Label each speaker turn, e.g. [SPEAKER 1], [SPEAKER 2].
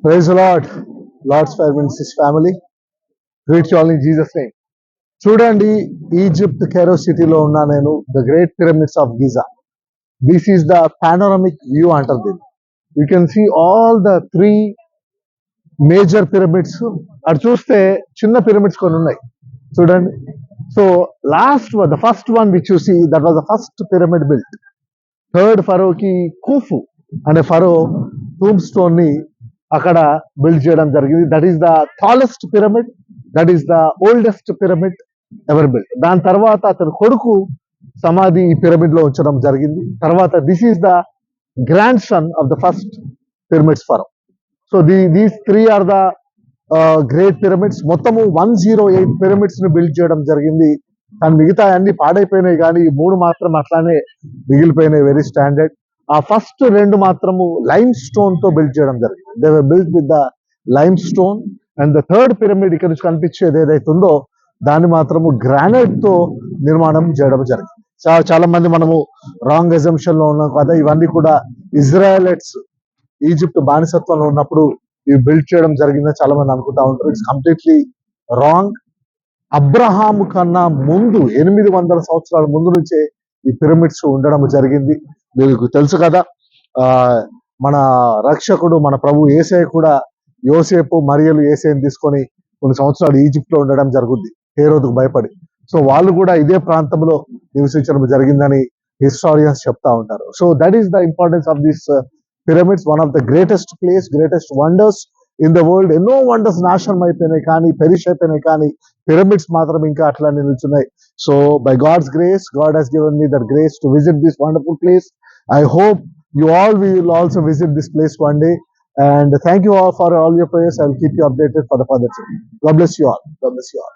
[SPEAKER 1] Praise the Lord. Lord's Fire Ministries family. Greet you all in Jesus' name. చూడండి, Egypt Cairo సిటీలో ఉన్నా నేను. The great pyramids of Giza. This is the panoramic view అంటారు దీన్ని. You can see all the 3 major pyramids. అటు చూస్తే చిన్న pyramids కొన్ని ఉన్నాయి చూడండి. So the first one which you see, that was the first pyramid built. Third ఫరోకి Khufu అనే ఫరో టూమ్ స్టోన్ ని అక్కడ బిల్డ్ చేయడం జరిగింది. That is the tallest pyramid, that is the oldest pyramid ever build. దాని తర్వాత అతని కొడుకు సమాధి ఈ పిరమిడ్ లో ఉంచడం జరిగింది. తర్వాత this is the grandson of the first pyramids pharaoh. So these 3 are the great pyramids. మొత్తము 108 పిరమిడ్స్ ని బిల్డ్ చేయడం జరిగింది. కానీ మిగతా అన్ని పాడైపోయినాయి, కానీ ఈ 3 మాత్రం అట్లానే మిగిలిపోయినాయి, వెరీ స్టాండర్డ్. ఆ ఫస్ట్ 2 మాత్రము లైమ్ స్టోన్ తో బిల్డ్ చేయడం జరిగింది. They were build with the lime stone. And the third pyramid ఇక్కడ నుంచి కనిపించేది ఏదైతే ఉందో దాన్ని మాత్రము గ్రానైట్ తో నిర్మాణం చేయడం జరిగింది. చాలా మంది మనము రాంగ్ ఎజంప్షన్ లో ఉన్నాం కదా, ఇవన్నీ కూడా ఇజ్రాయలైట్స్ ఈజిప్ట్ బానిసత్వంలో ఉన్నప్పుడు ఇవి బిల్డ్ చేయడం జరిగిందని చాలా మంది అనుకుంటా ఉంటారు. It's completely wrong. అబ్రహాము కన్నా ముందు 800 సంవత్సరాల ముందు నుంచే ఈ పిరమిడ్స్ ఉండడం జరిగింది. మీకు తెలుసు కదా, మన రక్షకుడు మన ప్రభు యేసయ్య కూడా యోసేపు మరియలు యేసయ్యని తీసుకొని కొన్ని సంవత్సరాలు ఈజిప్ట్ లో ఉండడం జరుగుద్ది, హేరోదుకు భయపడి. సో వాళ్ళు కూడా ఇదే ప్రాంతంలో నివసించడం జరిగిందని హిస్టారియన్స్ చెప్తా ఉంటారు. So that is the importance of this pyramids. One of the greatest place, greatest wonders in the world. ఎన్నో వండర్స్ నాశనం అయిపోయినాయి, కానీ పెరిష్ అయిపోయినాయి, కానీ పిరమిడ్స్ మాత్రం ఇంకా అట్లానే నిల్చున్నాయి. So by God's grace, God has given me that grace to visit this wonderful place. I hope you all will also visit this place one day. And thank you all for all your prayers. I will keep you updated for the further. God bless you all. God bless you all.